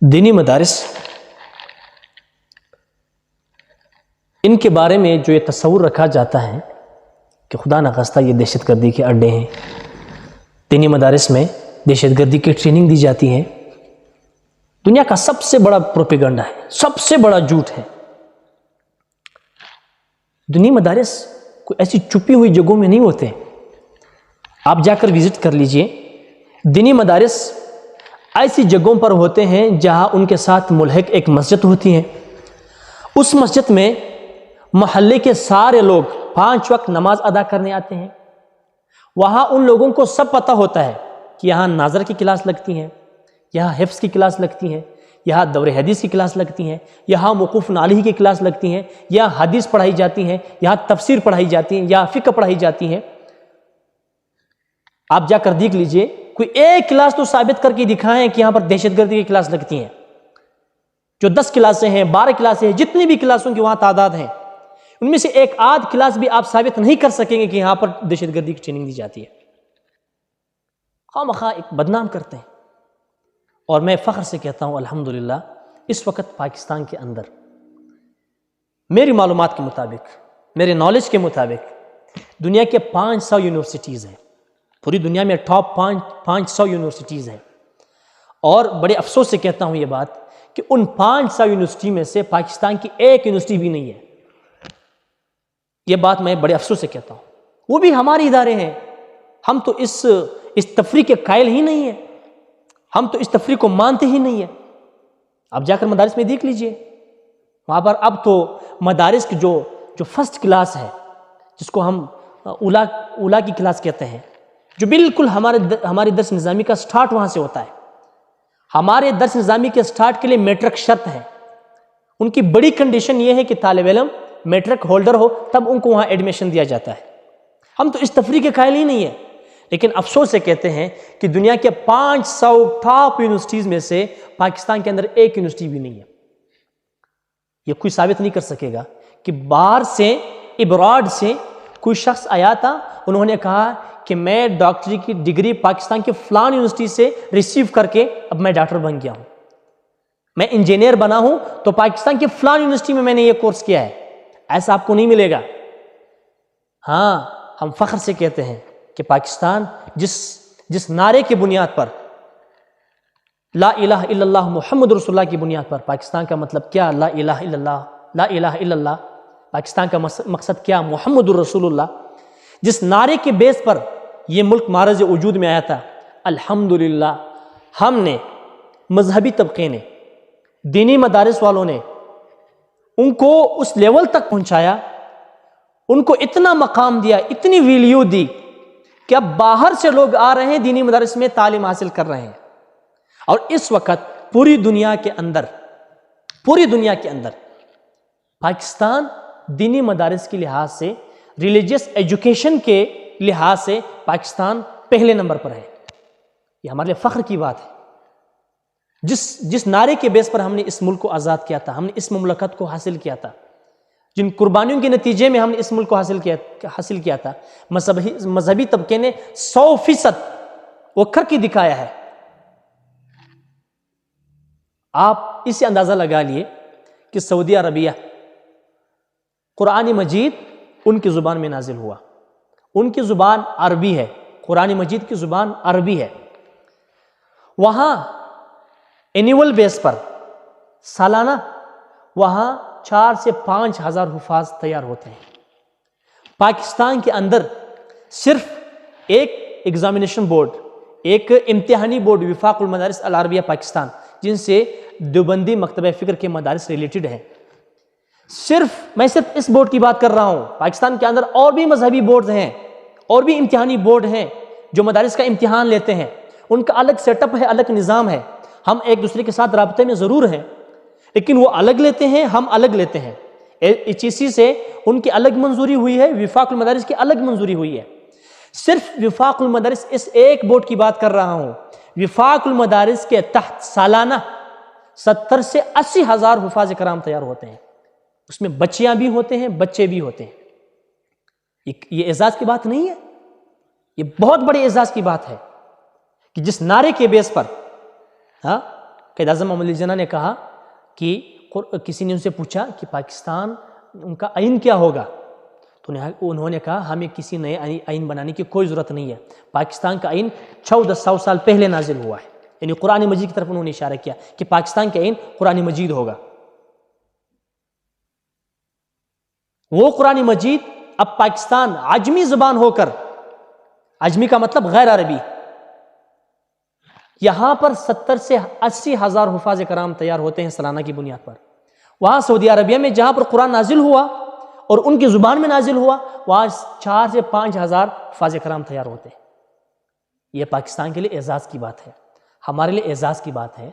دینی مدارس، ان کے بارے میں جو یہ تصور رکھا جاتا ہے کہ خدا نخواستہ یہ دہشت گردی کے اڈے ہیں، دینی مدارس میں دہشت گردی کی ٹریننگ دی جاتی ہے، دنیا کا سب سے بڑا پروپیگنڈا ہے، سب سے بڑا جھوٹ ہے۔ دینی مدارس کوئی ایسی چھپی ہوئی جگہوں میں نہیں ہوتے، آپ جا کر وزٹ کر لیجئے۔ دینی مدارس ایسی جگہوں پر ہوتے ہیں جہاں ان کے ساتھ ملحق ایک مسجد ہوتی ہے، اس مسجد میں محلے کے سارے لوگ 5 وقت نماز ادا کرنے آتے ہیں۔ وہاں ان لوگوں کو سب پتہ ہوتا ہے کہ یہاں ناظر کی کلاس لگتی ہیں، یہاں حفظ کی کلاس لگتی ہیں، یہاں دور حدیث کی کلاس لگتی ہیں، یہاں موقوف علیہ کی کلاس لگتی ہیں، یہاں حدیث پڑھائی جاتی ہیں، یہاں تفسیر پڑھائی جاتی ہیں، یہاں فقہ پڑھائی جاتی ہیں۔ آپ جا کر دیکھ لیجئے، کوئی ایک کلاس تو ثابت کر کے دکھائیں کہ یہاں پر دہشت گردی کی کلاس لگتی ہیں۔ جو 10 کلاسیں ہیں، 12 کلاسیں ہیں، جتنی بھی کلاسوں کی وہاں تعداد ہیں، ان میں سے ایک آدھ کلاس بھی آپ ثابت نہیں کر سکیں گے کہ یہاں پر دہشت گردی کی ٹریننگ دی جاتی ہے۔ خواہ مخواہ ایک بدنام کرتے ہیں۔ اور میں فخر سے کہتا ہوں الحمدللہ اس وقت پاکستان کے اندر میری معلومات کے مطابق، میرے نالج کے مطابق دنیا کے 500 یونیورسٹیز ہیں، پوری دنیا میں ٹاپ 500 یونیورسٹیز ہیں۔ اور بڑے افسوس سے کہتا ہوں یہ بات کہ ان 500 یونیورسٹی میں سے پاکستان کی ایک یونیورسٹی بھی نہیں ہے۔ یہ بات میں بڑے افسوس سے کہتا ہوں، وہ بھی ہمارے ادارے ہیں۔ ہم تو اس تفریح کے قائل ہی نہیں ہیں، ہم تو اس تفریح کو مانتے ہی نہیں ہیں۔ آپ جا کر مدارس میں دیکھ لیجئے، وہاں پر اب تو مدارس کی جو فرسٹ کلاس ہے، جس کو ہم اولا کی کلاس کہتے ہیں، جو بالکل ہمارے درس نظامی کا سٹارٹ وہاں سے ہوتا ہے۔ ہمارے درس نظامی کے سٹارٹ کے لیے میٹرک شرط ہے۔ ان کی بڑی کنڈیشن یہ ہے کہ طالب علم میٹرک ہولڈر ہو، تب ان کو وہاں ایڈمیشن دیا جاتا ہے۔ ہم تو اس تفریح کے قائل ہی نہیں ہیں، لیکن افسوس سے کہتے ہیں کہ دنیا کے 500 ٹاپ یونیورسٹیز میں سے پاکستان کے اندر ایک یونیورسٹی بھی نہیں ہے۔ یہ کوئی ثابت نہیں کر سکے گا کہ باہر سے، ابراڈ سے کوئی شخص آیا تھا، انہوں نے کہا کہ میں ڈاکٹری کی ڈگری پاکستان کے فلان یونیورسٹی سے ریسیو کر کے اب میں ڈاکٹر بن گیا ہوں، میں انجینئر بنا ہوں تو پاکستان کی فلان یونیورسٹی میں نے یہ کورس کیا ہے۔ ایسا آپ کو نہیں ملے گا۔ ہاں، ہم فخر سے کہتے ہیں کہ پاکستان جس نعرے کی بنیاد پر، لا الہ الا اللہ محمد رسول اللہ کی بنیاد پر، پاکستان کا مطلب کیا؟ لا الہ الا اللہ، لا الہ الا اللہ۔ پاکستان کا مقصد کیا؟ محمد رسول اللہ۔ جس نعرے کے بیس پر یہ ملک معرض وجود میں آیا تھا، الحمدللہ ہم نے، مذہبی طبقے نے، دینی مدارس والوں نے ان کو اس لیول تک پہنچایا، ان کو اتنا مقام دیا، اتنی ویلیو دی کہ اب باہر سے لوگ آ رہے ہیں، دینی مدارس میں تعلیم حاصل کر رہے ہیں۔ اور اس وقت پوری دنیا کے اندر پاکستان دینی مدارس کے لحاظ سے، ریلیجیس ایجوکیشن کے لحاظ سے پاکستان پہلے نمبر پر ہے۔ یہ ہمارے لیے فخر کی بات ہے۔ جس نعرے کے بیس پر ہم نے اس ملک کو آزاد کیا تھا، ہم نے اس مملکت کو حاصل کیا تھا، جن قربانیوں کے نتیجے میں ہم نے اس ملک کو حاصل کیا تھا، مذہبی طبقے نے 100% وہ کر کے دکھایا ہے۔ آپ اس سے اندازہ لگا لیے کہ سعودی عربیہ، قرآن مجید ان کی زبان میں نازل ہوا، ان کی زبان عربی ہے، قرآن مجید کی زبان عربی ہے۔ وہاں اینیول بیس پر سالانہ وہاں 4 سے 5 ہزار حفاظ تیار ہوتے ہیں۔ پاکستان کے اندر صرف ایک ایگزامینیشن بورڈ، ایک امتحانی بورڈ، وفاق المدارس العربیہ پاکستان، جن سے دیوبندی مکتبہ فکر کے مدارس ریلیٹڈ ہیں، میں صرف اس بورڈ کی بات کر رہا ہوں۔ پاکستان کے اندر اور بھی مذہبی بورڈ ہیں، اور بھی امتحانی بورڈ ہیں جو مدارس کا امتحان لیتے ہیں، ان کا الگ سیٹ اپ ہے، الگ نظام ہے۔ ہم ایک دوسرے کے ساتھ رابطے میں ضرور ہیں، لیکن وہ الگ لیتے ہیں، ہم الگ لیتے ہیں۔ HEC سے ان کی الگ منظوری ہوئی ہے، وفاق المدارس کی الگ منظوری ہوئی ہے۔ صرف وفاق المدارس، اس ایک بورڈ کی بات کر رہا ہوں، وفاق المدارس کے تحت سالانہ 70 سے 80 ہزار حفاظ کرام تیار ہوتے ہیں۔ اس میں بچیاں بھی ہوتے ہیں، بچے بھی ہوتے ہیں۔ یہ اعزاز کی بات نہیں ہے، یہ بہت بڑے اعزاز کی بات ہے کہ جس نعرے کے بیس پر قائد اعظم محمد علی جناح نے کہا کہ کسی نے ان سے پوچھا کہ پاکستان ان کا آئین کیا ہوگا، تو انہوں نے کہا ہمیں کسی نئے آئین بنانے کی کوئی ضرورت نہیں ہے، پاکستان کا آئین 1400 سال پہلے نازل ہوا ہے، یعنی قرآن مجید کی طرف انہوں نے اشارہ کیا کہ پاکستان کا آئین قرآن مجید ہوگا۔ وہ قرآن مجید اب پاکستان عجمی زبان ہو کر، عجمی کا مطلب غیر عربی، یہاں پر 70 سے 80 ہزار حفاظ کرام تیار ہوتے ہیں سالانہ کی بنیاد پر۔ وہاں سعودی عربیہ میں جہاں پر قرآن نازل ہوا اور ان کی زبان میں نازل ہوا، وہاں 4 سے 5 ہزار حفاظ کرام تیار ہوتے ہیں۔ یہ پاکستان کے لیے اعزاز کی بات ہے، ہمارے لیے اعزاز کی بات ہے